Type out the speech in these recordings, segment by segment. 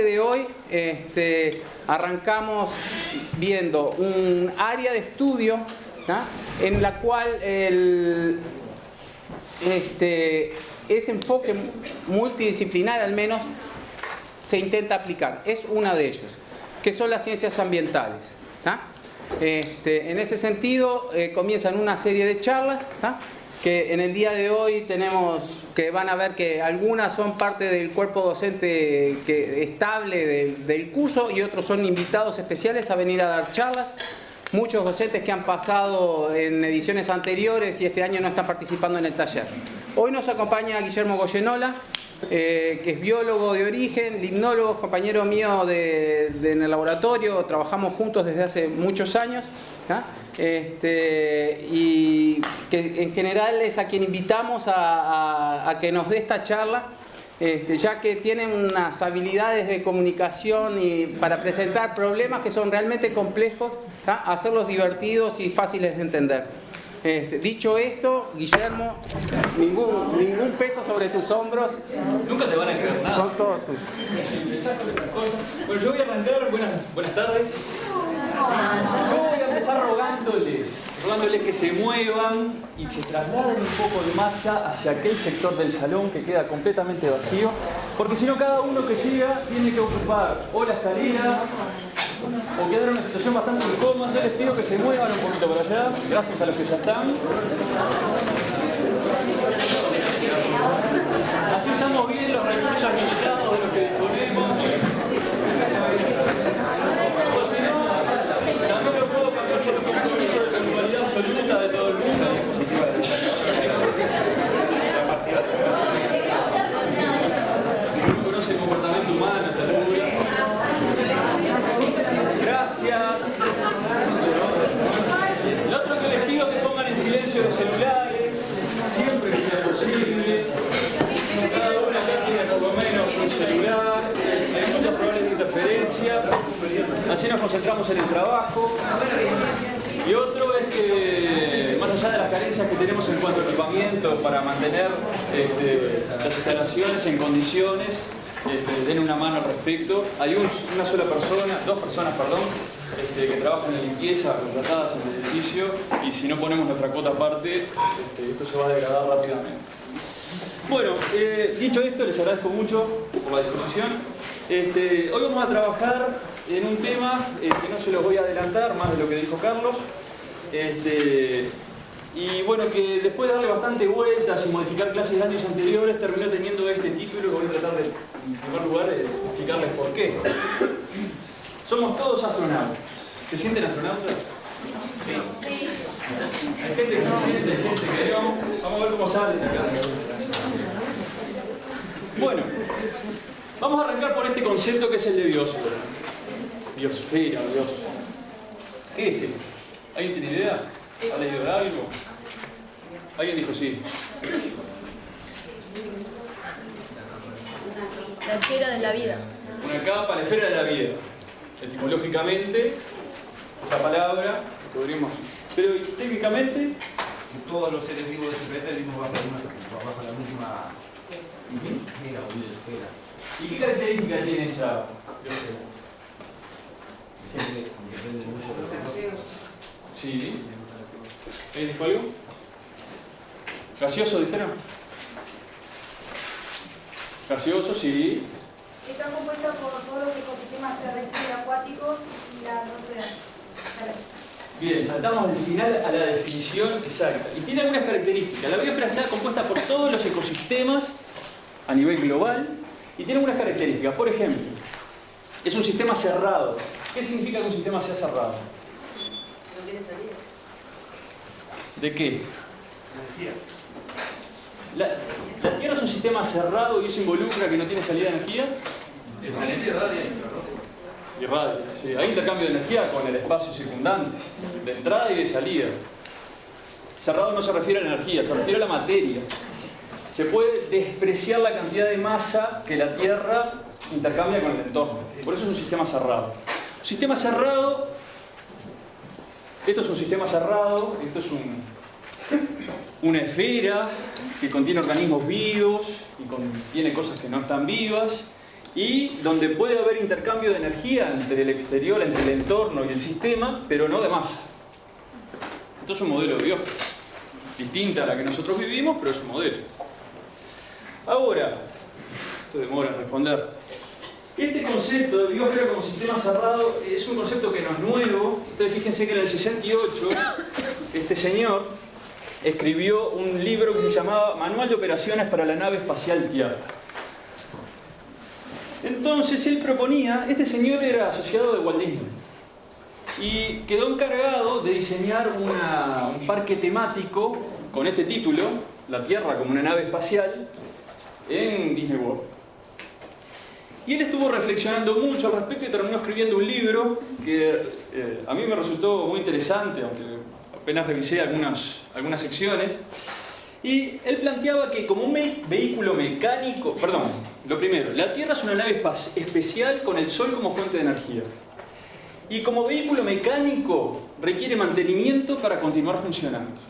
De hoy arrancamos viendo un área de estudio, ¿tá?, en la cual ese enfoque multidisciplinar al menos se intenta aplicar. Es una de ellos, que son las ciencias ambientales, ¿tá? En ese sentido comienzan una serie de charlas, ¿tá?, que en el día de hoy tenemos, que van a ver que algunas son parte del cuerpo docente estable del curso y otros son invitados especiales a venir a dar charlas. Muchos docentes que han pasado en ediciones anteriores y este año no están participando en el taller. Hoy nos acompaña Guillermo Goyenola, que es biólogo de origen, limnólogo, compañero mío en el laboratorio, trabajamos juntos desde hace muchos años, ¿tá?, y que en general es a quien invitamos a que nos dé esta charla, ya que tienen unas habilidades de comunicación y para presentar problemas que son realmente complejos, ¿tá?, hacerlos divertidos y fáciles de entender. Dicho esto, Guillermo, ningún peso sobre tus hombros. Nunca te van a quedar nada. Son todos tuyos. Bueno, yo voy a arrancar. Buenas tardes. Yo voy a empezar rogándoles que se muevan y se trasladen un poco de masa hacia aquel sector del salón que queda completamente vacío, porque si no cada uno que llega tiene que ocupar o la escalera o quedar en una situación bastante incómoda. Entonces les pido que se muevan un poquito por allá, gracias a los que ya están. Así usamos bien los recursos limitados de los que disponemos. O si no, también lo puedo cambiar por un compromiso de puntualidad absoluta de todo el mundo. Uno conoce el comportamiento humano, esta locura. Gracias. Lo otro que les pido es que pongan en silencio los celulares, siempre que sea posible. Cada uno acá tiene por lo menos un celular, hay muchas probabilidades de interferencia, así nos concentramos en el trabajo. Y otro es que, más allá de las carencias que tenemos en cuanto a equipamiento para mantener las instalaciones en condiciones, den una mano al respecto. Hay una sola persona, dos personas, perdón, que trabajan en limpieza, contratadas en el edificio, y si no ponemos nuestra cuota aparte, esto se va a degradar rápidamente. Bueno, dicho esto, les agradezco mucho por la disposición. Hoy vamos a trabajar en un tema que no se los voy a adelantar, más de lo que dijo Carlos. Y bueno, que después de darle bastante vueltas y modificar clases de años anteriores, terminó teniendo este título que voy a tratar de, en primer lugar, explicarles por qué. Somos todos astronautas. ¿Se sienten astronautas? Sí. Sí. Hay gente que se siente, hay gente que no. Vamos a ver cómo sale de acá. Bueno, vamos a arrancar por este concepto que es el de biosfera. Biosfera, biosfera. ¿Qué es esto? ¿Alguien tiene idea? ¿Ha leído de algo? ¿Alguien dijo sí? La esfera de la vida. Una capa, la esfera de la vida. Etimológicamente, esa palabra, podríamos... Pero técnicamente... Todos los seres vivos de este planeta vivimos bajo la misma esfera o biosfera. ¿Y qué características tiene esa biosfera? Siempre depende mucho de los gaseos. Sí. ¿Alguien dijo algo? ¿Gaseoso dijeron? Gaseoso, sí. Está compuesta por todos los ecosistemas terrestres y acuáticos y la atmósfera. Bien, saltamos del final a la definición exacta. Y tiene algunas características. La biosfera está compuesta por todos los ecosistemas a nivel global y tiene algunas características. Por ejemplo, es un sistema cerrado. ¿Qué significa que un sistema sea cerrado? No tiene salida. ¿De qué? Energía. La Tierra es un sistema cerrado y eso involucra que no tiene salida de energía. El planeta irradia infrarrojo. Irradia, sí. Hay intercambio de energía con el espacio circundante, de entrada y de salida. Cerrado no se refiere a la energía, se refiere a la materia. Se puede despreciar la cantidad de masa que la Tierra intercambia con el entorno. Por eso es un sistema cerrado. Un sistema cerrado, esto es un sistema cerrado, esto es una esfera que contiene organismos vivos y contiene cosas que no están vivas. y donde puede haber intercambio de energía entre el exterior, entre el entorno y el sistema, pero no de masa. Esto es un modelo de biosfera, distinta a la que nosotros vivimos, pero es un modelo. Ahora, esto demora en responder. Este concepto de biosfera como sistema cerrado es un concepto que no es nuevo. Entonces fíjense que en el 68 este señor escribió un libro que se llamaba Manual de Operaciones para la Nave Espacial Tierra. Entonces él proponía, este señor era asociado de Walt Disney y quedó encargado de diseñar un parque temático con este título, La Tierra como una nave espacial, en Disney World. Y él estuvo reflexionando mucho al respecto y terminó escribiendo un libro que a mí me resultó muy interesante, aunque apenas revisé algunas secciones. Y él planteaba que como un vehículo mecánico, lo primero, la Tierra es una nave especial con el Sol como fuente de energía. Y como vehículo mecánico requiere mantenimiento para continuar funcionando.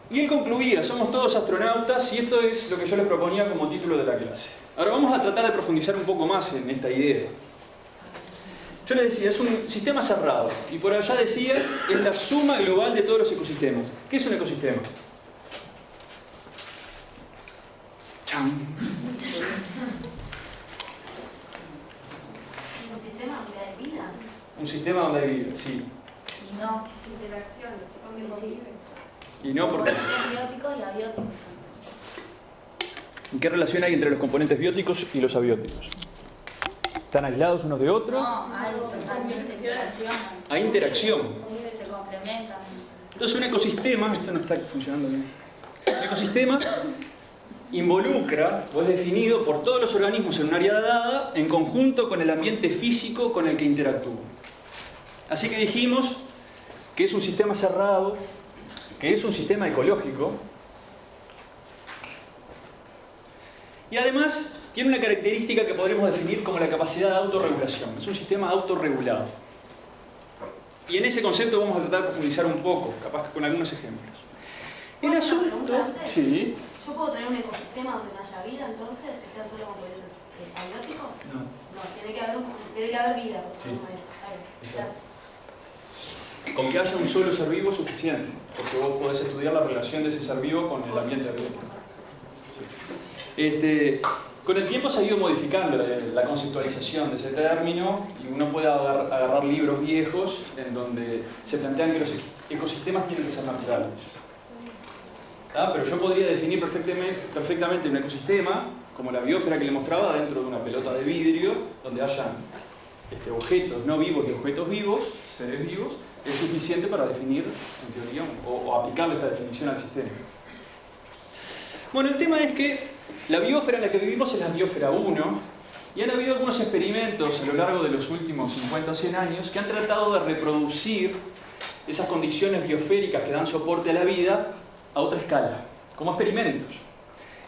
Y él concluía, somos todos astronautas y esto es lo que yo les proponía como título de la clase. Ahora vamos a tratar de profundizar un poco más en esta idea. Yo les decía, es un sistema cerrado y por allá decía, es la suma global de todos los ecosistemas. ¿Qué es un ecosistema? ¡Chan! ¿Un sistema donde hay vida? Un sistema donde hay vida, sí. Y no. Interacción, donde Sí. conviven. Y no porque... Componentes bióticos y abióticos. ¿Qué relación hay entre los componentes bióticos y los abióticos? ¿Están aislados unos de otros? No, hay totalmente interacción. Hay interacción. Sí, se complementan. Entonces un ecosistema, esto no está funcionando bien. Un ecosistema involucra o es definido por todos los organismos en un área dada en conjunto con el ambiente físico con el que interactúa. Así que dijimos que es un sistema cerrado, que es un sistema ecológico y además tiene una característica que podremos definir como la capacidad de autorregulación. Es un sistema autorregulado. Y en ese concepto vamos a tratar de profundizar un poco, capaz que con algunos ejemplos. El ¿Puedo hacer una asunto... pregunta antes? Sí. ¿Yo puedo tener un ecosistema donde no haya vida entonces, que sean solo componentes abióticos? No. No, tiene que haber vida. Sí. Ahí, gracias. Con que haya un solo ser vivo es suficiente, porque vos podés estudiar la relación de ese ser vivo con el ambiente abiótico. Con el tiempo se ha ido modificando la conceptualización de ese término y uno puede agarrar libros viejos en donde se plantean que los ecosistemas tienen que ser naturales. ¿Ah? Pero yo podría definir perfectamente un ecosistema, como la biosfera que le mostraba, dentro de una pelota de vidrio, donde hayan objetos no vivos y objetos vivos, seres vivos, es suficiente para definir, en teoría, o aplicarle esta definición al sistema. Bueno, el tema es que la biosfera en la que vivimos es la biosfera 1, y han habido algunos experimentos a lo largo de los últimos 50 o 100 años que han tratado de reproducir esas condiciones biosféricas que dan soporte a la vida a otra escala, como experimentos.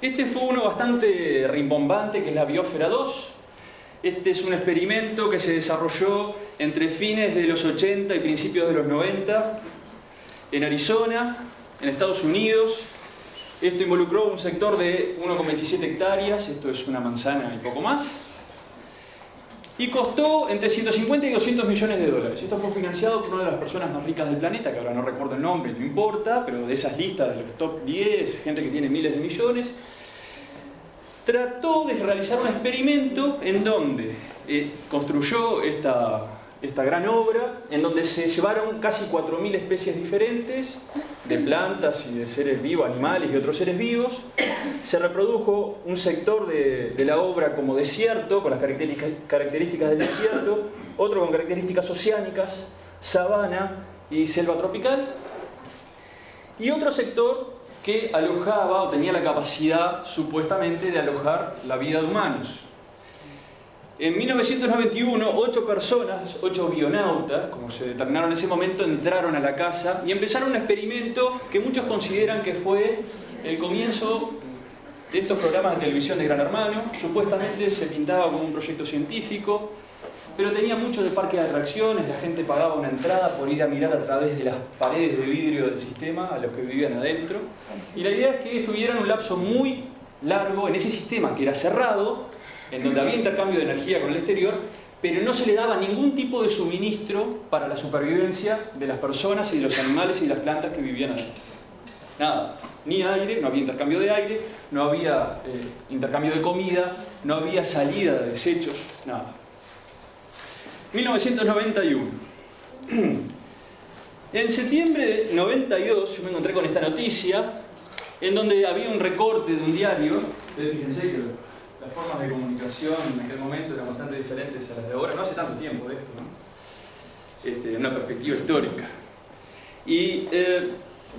Este fue uno bastante rimbombante, que es la biosfera 2. Este es un experimento que se desarrolló entre fines de los 80 y principios de los 90 en Arizona, en Estados Unidos. Esto involucró un sector de 1,27 hectáreas, esto es una manzana y poco más, y costó entre 150 y 200 millones de dólares. Esto fue financiado por una de las personas más ricas del planeta, que ahora no recuerdo el nombre, no importa, pero de esas listas de los top 10, gente que tiene miles de millones. Trató de realizar un experimento en donde construyó esta gran obra, en donde se llevaron casi 4.000 especies diferentes de plantas y de seres vivos, animales y otros seres vivos. Se reprodujo un sector de la obra como desierto, con las características del desierto, otro con características oceánicas, sabana y selva tropical, y otro sector que alojaba o tenía la capacidad supuestamente de alojar la vida de humanos. En 1991, 8 personas, 8 bionautas, como se determinaron en ese momento, entraron a la casa y empezaron un experimento que muchos consideran que fue el comienzo de estos programas de televisión de Gran Hermano. Supuestamente se pintaba como un proyecto científico, pero tenía mucho de parque de atracciones, la gente pagaba una entrada por ir a mirar a través de las paredes de vidrio del sistema a los que vivían adentro. Y la idea es que estuvieran un lapso muy largo en ese sistema que era cerrado, en donde había intercambio de energía con el exterior, pero no se le daba ningún tipo de suministro para la supervivencia de las personas y de los animales y de las plantas que vivían adentro. Nada, ni aire, no había intercambio de aire, no había intercambio de comida, no había salida de desechos, nada. 1991. En septiembre de 92 yo me encontré con esta noticia en donde había un recorte de un diario. Ustedes fíjense que las formas de comunicación en aquel momento eran bastante diferentes a las de ahora, no hace tanto tiempo de esto, ¿no? En una perspectiva histórica. Y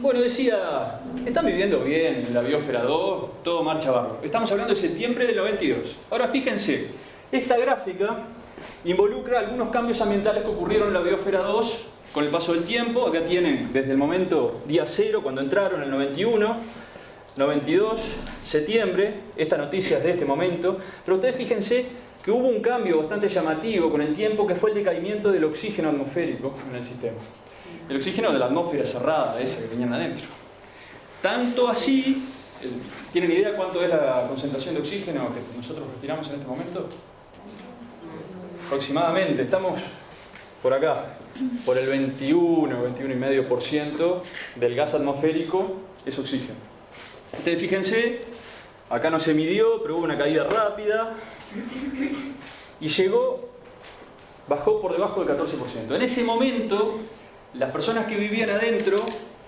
bueno, decía, están viviendo bien en la biosfera 2, todo marcha bárbaro. Estamos hablando de septiembre del 92. Ahora fíjense, esta gráfica involucra algunos cambios ambientales que ocurrieron en la biosfera 2 con el paso del tiempo. Acá tienen desde el momento día 0, cuando entraron, el 91, 92, septiembre, esta noticia es de este momento, pero ustedes fíjense que hubo un cambio bastante llamativo con el tiempo, que fue el decaimiento del oxígeno atmosférico en el sistema. El oxígeno de la atmósfera cerrada, esa que tenían adentro. Tanto así, ¿tienen idea cuánto es la concentración de oxígeno que nosotros respiramos en este momento? Aproximadamente, estamos por acá, por el 21,5% del gas atmosférico es oxígeno. Ustedes fíjense, acá no se midió, pero hubo una caída rápida y bajó por debajo del 14%. En ese momento, las personas que vivían adentro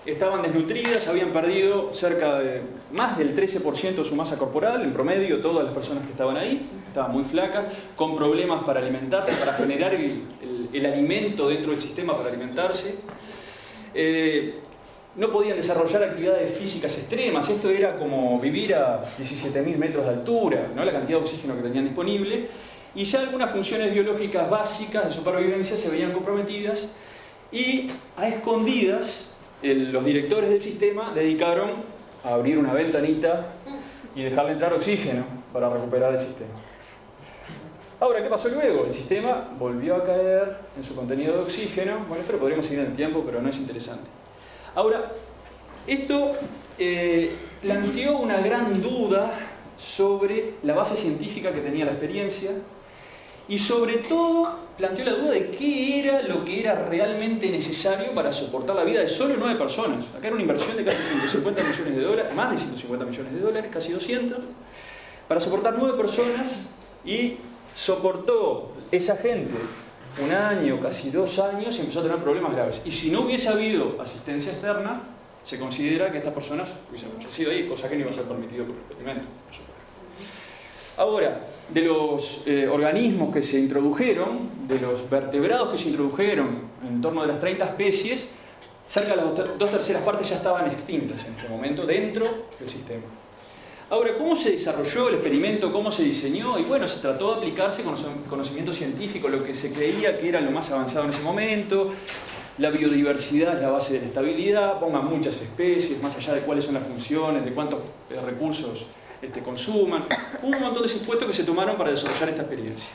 estaban desnutridas, habían perdido cerca de más del 13% de su masa corporal, en promedio todas las personas que estaban ahí, estaban muy flacas, con problemas para alimentarse, para generar el alimento dentro del sistema para alimentarse. No podían desarrollar actividades físicas extremas, esto era como vivir a 17.000 metros de altura, ¿no? La cantidad de oxígeno que tenían disponible, y ya algunas funciones biológicas básicas de supervivencia se veían comprometidas, y a escondidas los directores del sistema dedicaron a abrir una ventanita y dejarle entrar oxígeno para recuperar el sistema. Ahora, ¿qué pasó luego? El sistema volvió a caer en su contenido de oxígeno. Bueno, esto lo podríamos seguir en el tiempo, pero no es interesante. Ahora, esto planteó una gran duda sobre la base científica que tenía la experiencia y sobre todo planteó la duda de qué era lo que era realmente necesario para soportar la vida de solo 9 personas. Acá era una inversión de casi 150 millones de dólares, más de 150 millones de dólares, casi 200, para soportar 9 personas, y soportó esa gente un año, casi 2 años, y empezó a tener problemas graves. Y si no hubiese habido asistencia externa, se considera que estas personas hubiesen fallecido ahí, cosa que no iba a ser permitido por el experimento. Ahora, de los organismos que se introdujeron, de los vertebrados que se introdujeron en torno de las 30 especies, cerca de las 2/3 partes ya estaban extintas en este momento dentro del sistema. Ahora, ¿cómo se desarrolló el experimento? ¿Cómo se diseñó? Y bueno, se trató de aplicarse con conocimiento científico, lo que se creía que era lo más avanzado en ese momento. La biodiversidad es la base de la estabilidad, pongan muchas especies, más allá de cuáles son las funciones, de cuántos recursos consuman. Hubo un montón de supuestos que se tomaron para desarrollar esta experiencia.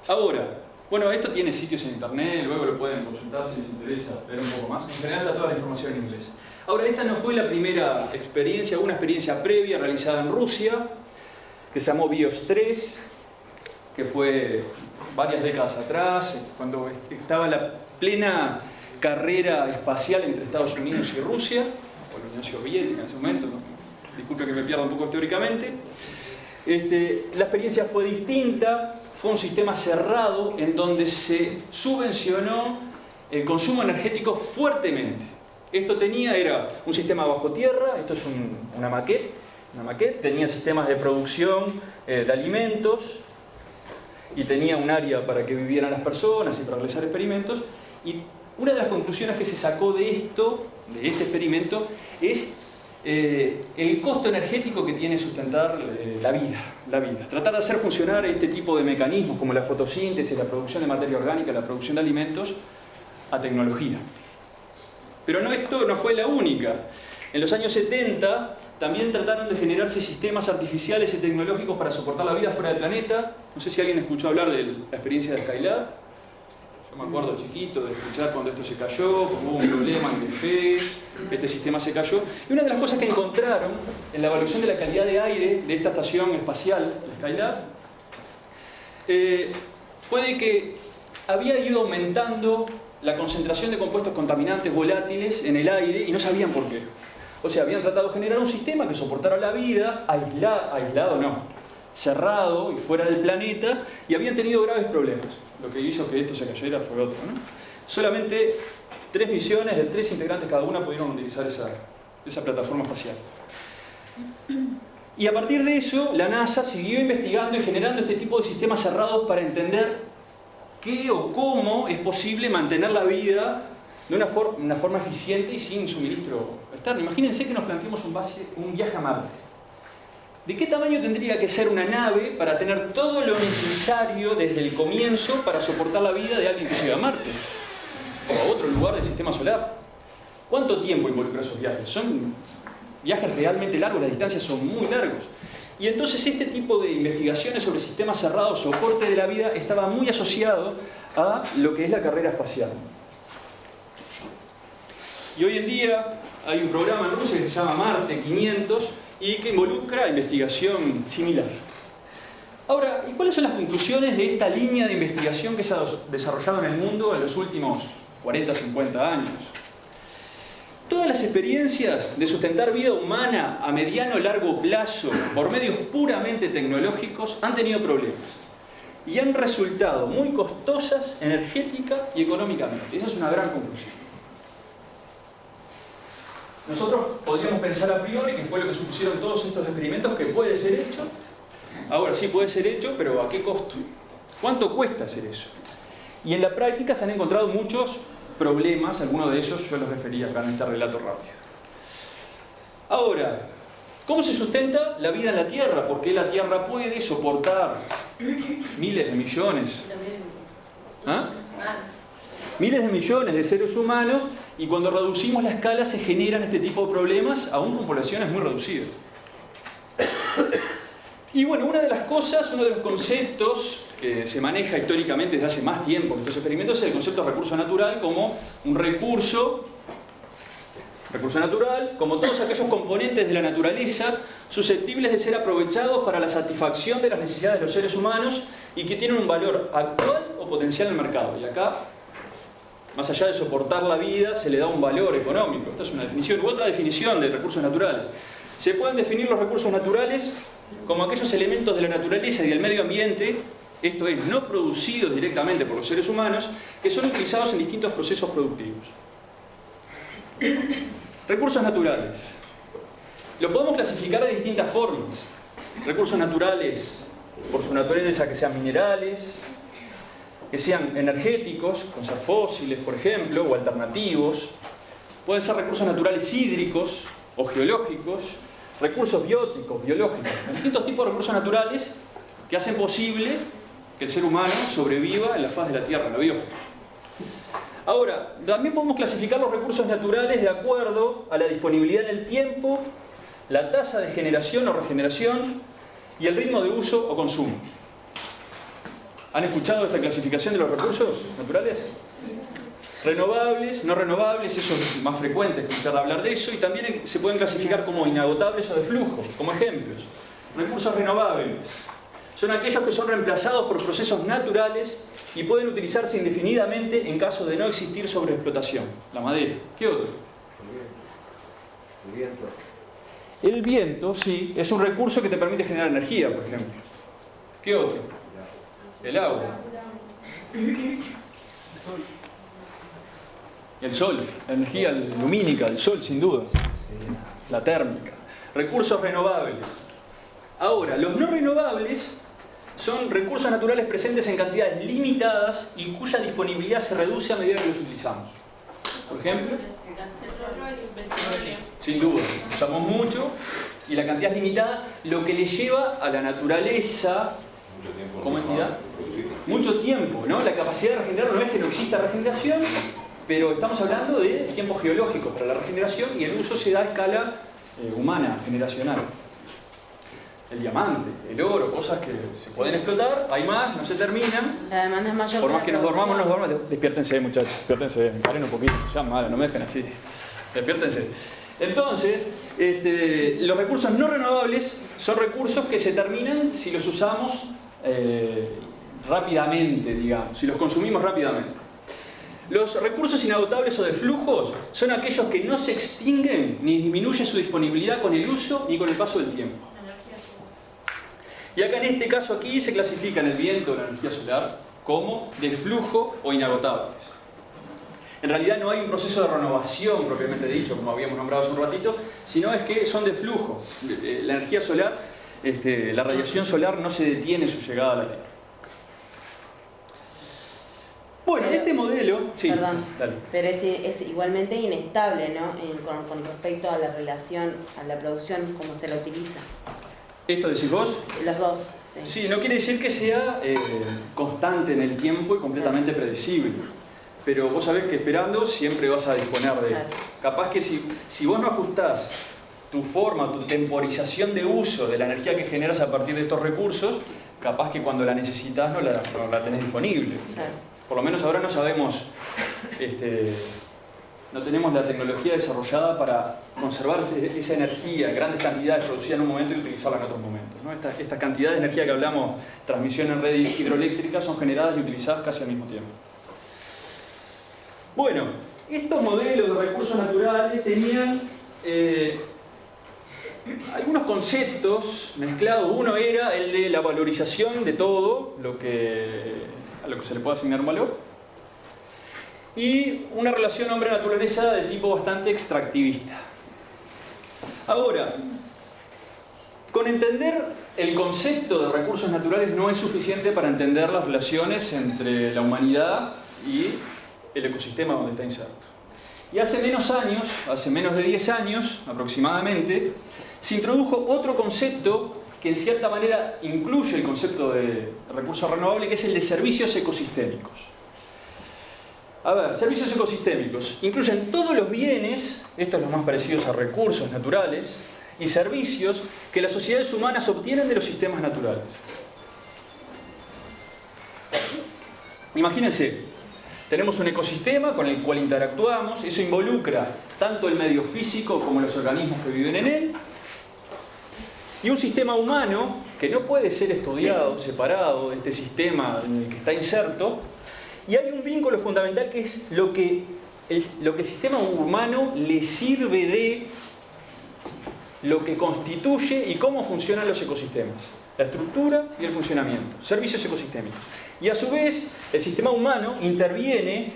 Ahora, bueno, esto tiene sitios en internet, luego lo pueden consultar si les interesa ver un poco más. En general está toda la información en inglés. Ahora, esta no fue la primera experiencia, una experiencia previa realizada en Rusia, que se llamó BIOS 3, que fue varias décadas atrás, cuando estaba la plena carrera espacial entre Estados Unidos y Rusia, o la Unión Soviética en ese momento, ¿no? Disculpe que me pierda un poco teóricamente. La experiencia fue distinta, fue un sistema cerrado en donde se subvencionó el consumo energético fuertemente. Esto era un sistema bajo tierra, esto es una maquette, tenía sistemas de producción de alimentos y tenía un área para que vivieran las personas y para realizar experimentos. Y una de las conclusiones que se sacó de este experimento, es el costo energético que tiene sustentar la vida. Tratar de hacer funcionar este tipo de mecanismos como la fotosíntesis, la producción de materia orgánica, la producción de alimentos, a tecnología. Pero esto no fue la única. En los años 70 también trataron de generarse sistemas artificiales y tecnológicos para soportar la vida fuera del planeta. No sé si alguien escuchó hablar de la experiencia de Skylab. Yo me acuerdo chiquito de escuchar cuando esto se cayó, como hubo un problema en Telefe, este sistema se cayó. Y una de las cosas que encontraron en la evaluación de la calidad de aire de esta estación espacial, Skylab, fue de que había ido aumentando la concentración de compuestos contaminantes volátiles en el aire y no sabían por qué. O sea, habían tratado de generar un sistema que soportara la vida, aislado no, cerrado y fuera del planeta, y habían tenido graves problemas. Lo que hizo que esto se cayera fue otro, ¿no? Solamente 3 misiones de 3 integrantes cada una pudieron utilizar esa plataforma espacial. Y a partir de eso, la NASA siguió investigando y generando este tipo de sistemas cerrados para entender qué o cómo es posible mantener la vida de una forma eficiente y sin suministro externo. Imagínense que nos planteemos un viaje a Marte. ¿De qué tamaño tendría que ser una nave para tener todo lo necesario desde el comienzo para soportar la vida de alguien que llega a Marte? O a otro lugar del sistema solar. ¿Cuánto tiempo involucra esos viajes? Son viajes realmente largos, las distancias son muy largos. Y entonces este tipo de investigaciones sobre sistemas cerrados, soporte de la vida, estaba muy asociado a lo que es la carrera espacial. Y hoy en día hay un programa en Rusia que se llama Marte 500 y que involucra investigación similar. Ahora, ¿y cuáles son las conclusiones de esta línea de investigación que se ha desarrollado en el mundo en los últimos 40, 50 años? Todas las experiencias de sustentar vida humana a mediano o largo plazo por medios puramente tecnológicos han tenido problemas y han resultado muy costosas energética y económicamente. Esa es una gran conclusión. Nosotros podríamos pensar a priori que fue lo que supusieron todos estos experimentos que puede ser hecho. Ahora sí puede ser hecho, pero ¿a qué costo? ¿Cuánto cuesta hacer eso? Y en la práctica se han encontrado muchos problemas, algunos de ellos yo los referí acá en este relato rápido. Ahora, ¿cómo se sustenta la vida en la Tierra? Porque la Tierra puede soportar miles de millones, miles de millones de seres humanos, y cuando reducimos la escala se generan este tipo de problemas, aún con poblaciones muy reducidas. Y bueno, una de las cosas, uno de los conceptos que se maneja históricamente desde hace más tiempo en estos experimentos es el concepto de recurso natural como un recurso natural, como todos aquellos componentes de la naturaleza susceptibles de ser aprovechados para la satisfacción de las necesidades de los seres humanos y que tienen un valor actual o potencial en el mercado. Y acá, más allá de soportar la vida, se le da un valor económico. Esta es una definición. Otra definición de recursos naturales. Se pueden definir los recursos naturales como aquellos elementos de la naturaleza y del medio ambiente, esto es, no producidos directamente por los seres humanos, que son utilizados en distintos procesos productivos. Recursos naturales. Lo podemos clasificar de distintas formas. Recursos naturales, por su naturaleza, que sean minerales, que sean energéticos, con ser fósiles, por ejemplo, o alternativos. Pueden ser recursos naturales hídricos o geológicos, recursos bióticos, biológicos, distintos tipos de recursos naturales que hacen posible que el ser humano sobreviva en la faz de la Tierra, en la biosfera. Ahora, también podemos clasificar los recursos naturales de acuerdo a la disponibilidad en el tiempo, la tasa de generación o regeneración y el ritmo de uso o consumo. ¿Han escuchado esta clasificación de los recursos naturales? Renovables, no renovables, eso es más frecuente escuchar hablar de eso, y también se pueden clasificar como inagotables o de flujo, como ejemplos. Recursos renovables son aquellos que son reemplazados por procesos naturales y pueden utilizarse indefinidamente en caso de no existir sobreexplotación. La madera. ¿Qué otro? El viento. El viento, sí, es un recurso que te permite generar energía, por ejemplo. ¿Qué otro? El agua. El sol, la energía lumínica del sol, sin duda. La térmica. Recursos renovables. Ahora, los no renovables son recursos naturales presentes en cantidades limitadas y cuya disponibilidad se reduce a medida que los utilizamos. Por ejemplo, sin duda, usamos mucho y la cantidad es limitada, lo que le lleva a la naturaleza como entidad mucho tiempo, ¿no? La capacidad de regenerar no es que no exista regeneración, pero estamos hablando de tiempos geológicos para la regeneración y el uso se da a escala humana, generacional. el diamante, el oro, cosas que se pueden explotar, hay más, no se terminan. La demanda es mayor. Por más que nos dormamos, despiértense, muchachos, despiértense, paren un poquito, ya mala, no me dejen así, despiértense. Entonces, los recursos no renovables son recursos que se terminan si los usamos rápidamente, digamos, si los consumimos rápidamente. Los recursos inagotables o de flujos son aquellos que no se extinguen ni disminuye su disponibilidad con el uso ni con el paso del tiempo. Y acá en este caso aquí se clasifican el viento o la energía solar como de flujo o inagotables. En realidad no hay un proceso de renovación propiamente dicho, como habíamos nombrado hace un ratito, sino es que son de flujo. La energía solar, la radiación solar no se detiene en su llegada a la Tierra. Bueno, Pero, este modelo... Sí, perdón, dale. pero es igualmente inestable, ¿no? Con respecto a la relación, a la producción, cómo se la utiliza. ¿Esto decís vos? Los dos, sí. Sí, no quiere decir que sea constante en el tiempo y completamente predecible. Pero vos sabés que esperando siempre vas a disponer de... Claro. Capaz que si vos no ajustás tu forma, tu temporización de uso de la energía que generas a partir de estos recursos, capaz que cuando la necesitas no la tenés disponible. Claro. Por lo menos ahora no sabemos, no tenemos la tecnología desarrollada para conservar esa energía en grandes cantidades producida en un momento y utilizarla en otros momentos, ¿no? Esta cantidad de energía que hablamos, transmisión en red hidroeléctrica, son generadas y utilizadas casi al mismo tiempo. Bueno, estos modelos de recursos naturales tenían algunos conceptos mezclados. Uno era el de la valorización de todo a lo que se le puede asignar un valor, y una relación hombre-naturaleza de tipo bastante extractivista. Ahora, con entender el concepto de recursos naturales no es suficiente para entender las relaciones entre la humanidad y el ecosistema donde está inserto. Y hace menos de 10 años aproximadamente, se introdujo otro concepto que en cierta manera incluye el concepto de recurso renovable, que es el de servicios ecosistémicos. A ver, servicios ecosistémicos incluyen todos los bienes, estos los más parecidos a recursos naturales, y servicios que las sociedades humanas obtienen de los sistemas naturales. Imagínense, tenemos un ecosistema con el cual interactuamos, eso involucra tanto el medio físico como los organismos que viven en él, y un sistema humano que no puede ser estudiado, separado de este sistema en el que está inserto, y hay un vínculo fundamental que es lo que el sistema humano le sirve de lo que constituye y cómo funcionan los ecosistemas, la estructura y el funcionamiento, servicios ecosistémicos. Y a su vez, el sistema humano interviene,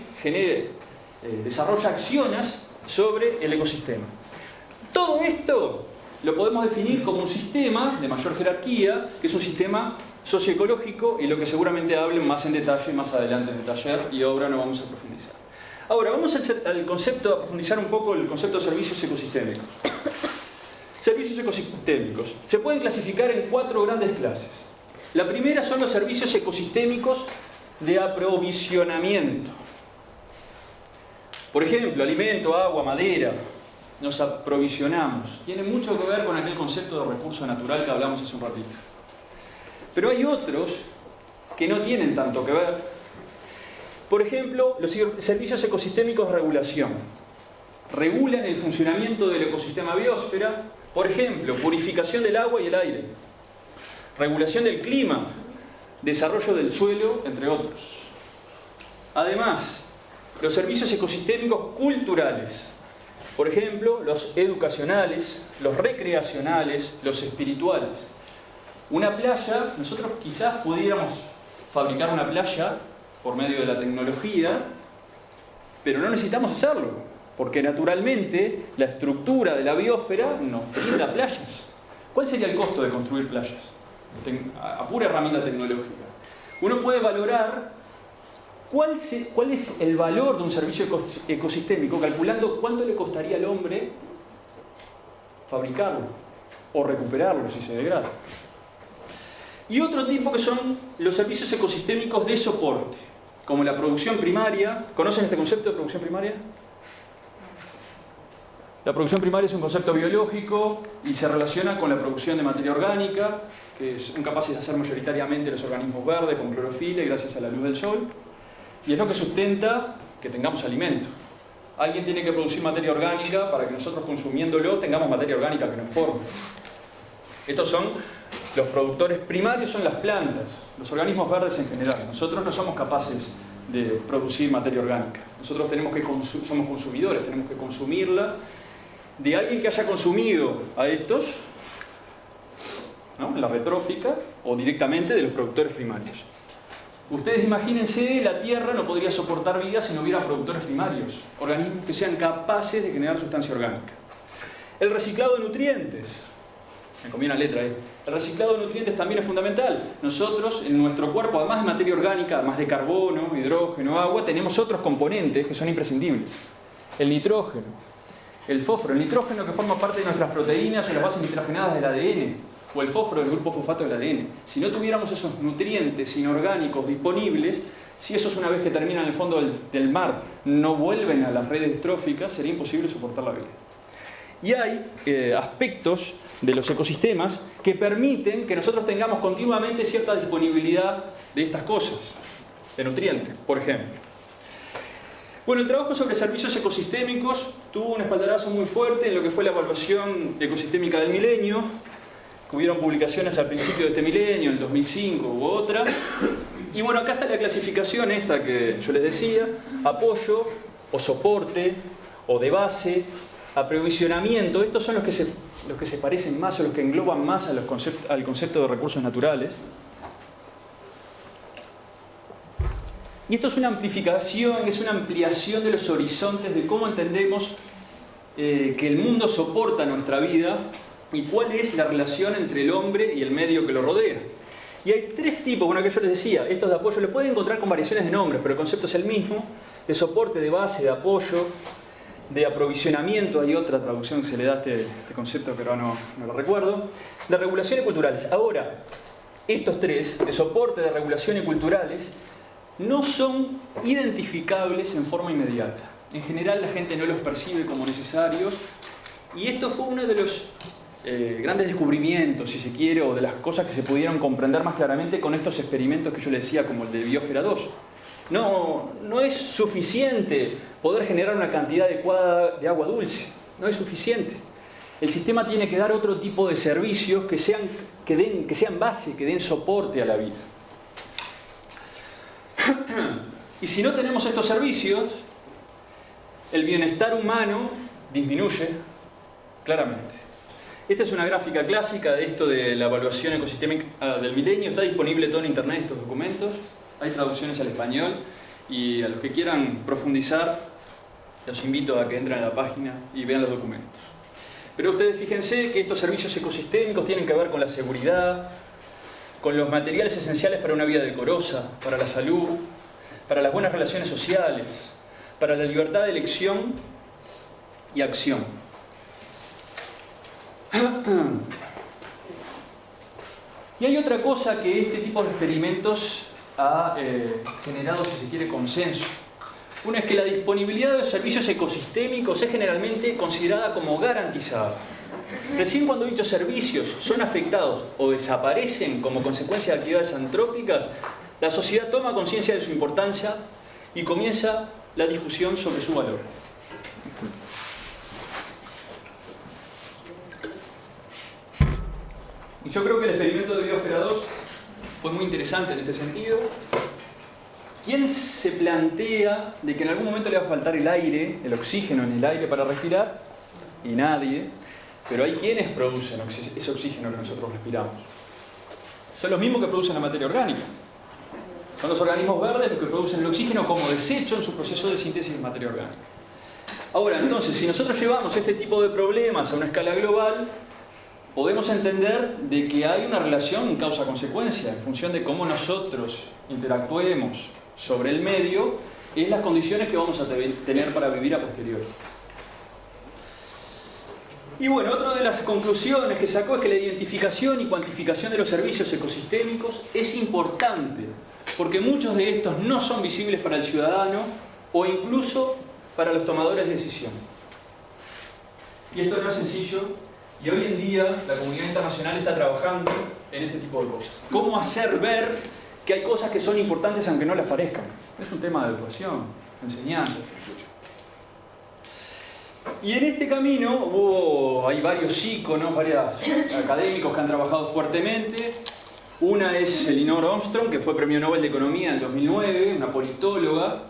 desarrolla acciones sobre el ecosistema. Todo esto lo podemos definir como un sistema de mayor jerarquía, que es un sistema socioecológico, y lo que seguramente hablen más en detalle más adelante en el taller y ahora no vamos a profundizar. Ahora, vamos a profundizar un poco el concepto de servicios ecosistémicos. Servicios ecosistémicos se pueden clasificar en 4 grandes clases. La primera son los servicios ecosistémicos de aprovisionamiento. Por ejemplo, alimento, agua, madera. Nos aprovisionamos. Tiene mucho que ver con aquel concepto de recurso natural que hablamos hace un ratito. Pero hay otros que no tienen tanto que ver. Por ejemplo, los servicios ecosistémicos de regulación. Regulan el funcionamiento del ecosistema biosfera. Por ejemplo, purificación del agua y el aire. Regulación del clima. Desarrollo del suelo, entre otros. Además, los servicios ecosistémicos culturales. Por ejemplo, los educacionales, los recreacionales, los espirituales. Una playa, nosotros quizás pudiéramos fabricar una playa por medio de la tecnología, pero no necesitamos hacerlo, porque naturalmente la estructura de la biosfera nos brinda playas. ¿Cuál sería el costo de construir playas? A pura herramienta tecnológica. Uno puede valorar cuál es el valor de un servicio ecosistémico calculando cuánto le costaría al hombre fabricarlo o recuperarlo si se degrada. Y otro tipo que son los servicios ecosistémicos de soporte, como la producción primaria. ¿Conocen este concepto de producción primaria? La producción primaria es un concepto biológico y se relaciona con la producción de materia orgánica, que son capaces de hacer mayoritariamente los organismos verdes con clorofila y gracias a la luz del sol, y es lo que sustenta que tengamos alimento. Alguien tiene que producir materia orgánica para que nosotros, consumiéndolo, tengamos materia orgánica que nos forme. Estos son los productores primarios, son las plantas, los organismos verdes en general. Nosotros no somos capaces de producir materia orgánica. Nosotros somos consumidores, tenemos que consumirla de alguien que haya consumido a estos, ¿no?, en la retrófica, o directamente de los productores primarios. Ustedes imagínense, la Tierra no podría soportar vida si no hubiera productores primarios, organismos que sean capaces de generar sustancia orgánica. El reciclado de nutrientes, me comí una letra ahí. El reciclado de nutrientes también es fundamental. Nosotros, en nuestro cuerpo, además de materia orgánica, además de carbono, hidrógeno, agua, tenemos otros componentes que son imprescindibles. El nitrógeno, el fósforo. El nitrógeno, que forma parte de nuestras proteínas o las bases nitrogenadas del ADN, o el fósforo del grupo fosfato del ADN. Si no tuviéramos esos nutrientes inorgánicos disponibles, si esos, una vez que terminan en el fondo del mar, no vuelven a las redes tróficas, sería imposible soportar la vida. Y hay aspectos de los ecosistemas que permiten que nosotros tengamos continuamente cierta disponibilidad de estas cosas, de nutrientes, por ejemplo. Bueno, el trabajo sobre servicios ecosistémicos tuvo un espaldarazo muy fuerte en lo que fue la evaluación ecosistémica del milenio. Hubieron publicaciones al principio de este milenio, en el 2005 u otra. Y bueno, acá está la clasificación esta que yo les decía: apoyo, o soporte, o de base, aprovisionamiento. Estos son los que se parecen más o los que engloban más al concepto de recursos naturales. Y esto es una amplificación, es una ampliación de los horizontes de cómo entendemos que el mundo soporta nuestra vida y cuál es la relación entre el hombre y el medio que lo rodea. Y hay tres tipos, bueno, que yo les decía, estos de apoyo, lo pueden encontrar con variaciones de nombres, pero el concepto es el mismo: de soporte, de base, de apoyo, de aprovisionamiento. Hay otra traducción que se le da a este concepto, pero no lo recuerdo. De regulación y culturales. Ahora, estos tres, de soporte, de regulación y culturales, no son identificables en forma inmediata. En general la gente no los percibe como necesarios, y esto fue uno de los grandes descubrimientos, si se quiere, o de las cosas que se pudieron comprender más claramente con estos experimentos que yo les decía, como el de Biosfera 2. No es suficiente poder generar una cantidad adecuada de agua dulce, no es suficiente. El sistema tiene que dar otro tipo de servicios que sean base, que den soporte a la vida. Y si no tenemos estos servicios, el bienestar humano disminuye claramente. Esta es una gráfica clásica de esto de la evaluación ecosistémica del milenio. Está disponible todo en internet estos documentos. Hay traducciones al español, y a los que quieran profundizar los invito a que entren a la página y vean los documentos. Pero ustedes fíjense que estos servicios ecosistémicos tienen que ver con la seguridad, con los materiales esenciales para una vida decorosa, para la salud, para las buenas relaciones sociales, para la libertad de elección y acción. Y hay otra cosa que este tipo de experimentos ha generado, si se quiere, consenso. Una es que la disponibilidad de los servicios ecosistémicos es generalmente considerada como garantizada. Recién cuando dichos servicios son afectados o desaparecen como consecuencia de actividades antrópicas, la sociedad toma conciencia de su importancia y comienza la discusión sobre su valor. Y yo creo que el experimento de Biosfera 2 fue muy interesante en este sentido. ¿Quién se plantea de que en algún momento le va a faltar el aire, el oxígeno en el aire para respirar? Y nadie. Pero hay quienes producen ese oxígeno que nosotros respiramos. Son los mismos que producen la materia orgánica. Son los organismos verdes los que producen el oxígeno como desecho en su proceso de síntesis de materia orgánica. Ahora, entonces, si nosotros llevamos este tipo de problemas a una escala global, podemos entender de que hay una relación causa-consecuencia en función de cómo nosotros interactuemos sobre el medio, es las condiciones que vamos a tener para vivir a posteriori. Y bueno, otra de las conclusiones que sacó es que la identificación y cuantificación de los servicios ecosistémicos es importante, porque muchos de estos no son visibles para el ciudadano o incluso para los tomadores de decisión. Y esto no es sencillo, y hoy en día la comunidad internacional está trabajando en este tipo de cosas. ¿Cómo hacer ver que hay cosas que son importantes aunque no les parezcan? Es un tema de educación, de enseñanza. Y en este camino hay varios íconos, varios académicos que han trabajado fuertemente. Una es Elinor Ostrom, que fue Premio Nobel de Economía en el 2009, una politóloga,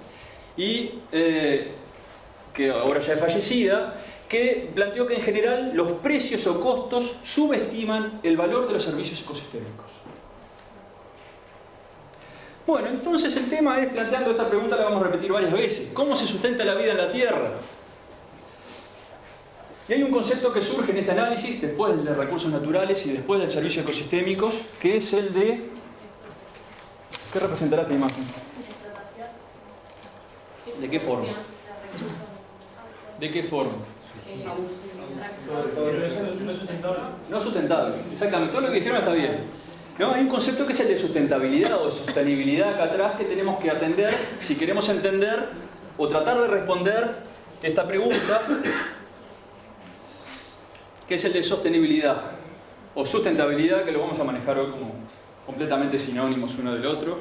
y que ahora ya es fallecida, que planteó que en general los precios o costos subestiman el valor de los servicios ecosistémicos. Bueno, entonces el tema es, planteando esta pregunta la vamos a repetir varias veces, ¿cómo se sustenta la vida en la Tierra? Y hay un concepto que surge en este análisis, después del de recursos naturales y después del servicio ecosistémicos, que es el de... ¿Qué representará esta imagen? ¿De qué forma? ¿De qué forma? No sustentable, exactamente, todo lo que dijeron está bien. ¿No? Hay un concepto que es el de sustentabilidad o de sostenibilidad acá atrás que tenemos que atender si queremos entender o tratar de responder esta pregunta, que es el de sostenibilidad o sustentabilidad, que lo vamos a manejar hoy como completamente sinónimos uno del otro.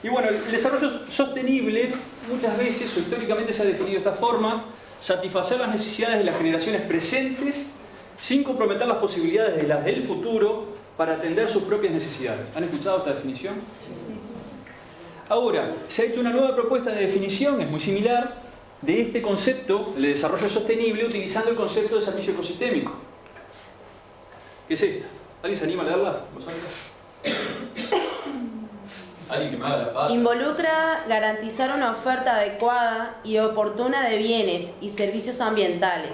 Y bueno, el desarrollo sostenible muchas veces o históricamente se ha definido de esta forma: satisfacer las necesidades de las generaciones presentes sin comprometer las posibilidades de las del futuro para atender sus propias necesidades. ¿Han escuchado esta definición? Ahora, se ha hecho una nueva propuesta de definición, es muy similar, de este concepto, el de desarrollo sostenible, utilizando el concepto de servicio ecosistémico. ¿Qué es esta? ¿Alguien se anima a leerla? ¿Alguien que me haga la pata? Involucra garantizar una oferta adecuada y oportuna de bienes y servicios ambientales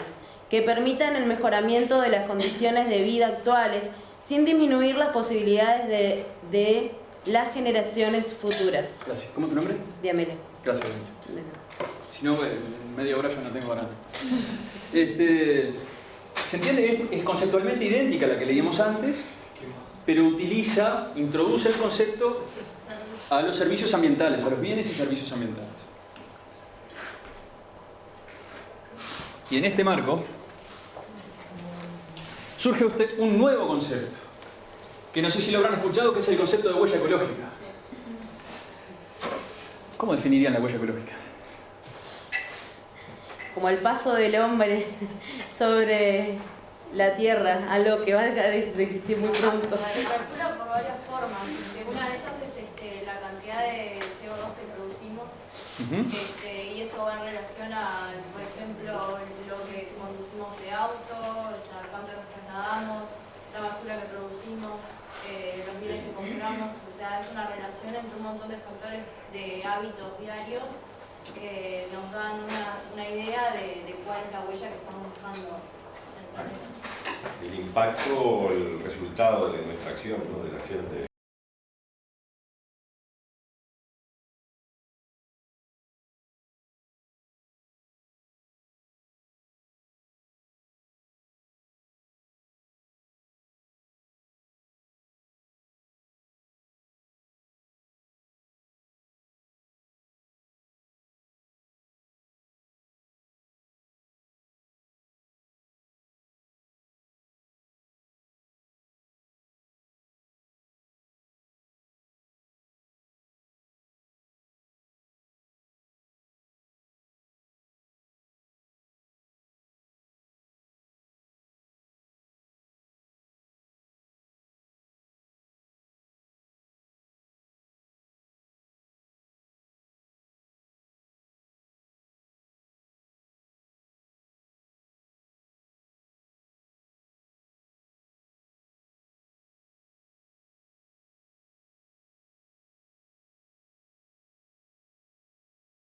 que permitan el mejoramiento de las condiciones de vida actuales sin disminuir las posibilidades de las generaciones futuras. Gracias. ¿Cómo es tu nombre? Diamela. Gracias, Benja. Si no, en media hora ya no tengo garante. ¿Se entiende? Es conceptualmente idéntica a la que leíamos antes, pero introduce el concepto a los servicios ambientales, a los bienes y servicios ambientales. Y en este marco surge un nuevo concepto, que no sé si lo habrán escuchado, que es el concepto de huella ecológica. ¿Cómo definirían la huella ecológica? Como el paso del hombre sobre la tierra, algo que va a dejar de existir muy pronto. Se calcula por varias formas. Una de ellas es la cantidad de CO2 que producimos, y eso va en relación a, por ejemplo, lo que conducimos de auto, cuánto nos trasladamos, la basura que producimos, los bienes que compramos. O sea, es una relación entre un montón de factores de hábitos diarios que nos dan una idea de cuál es la huella que estamos dejando en el planeta. El impacto o el resultado de nuestra acción, ¿no? De la acción de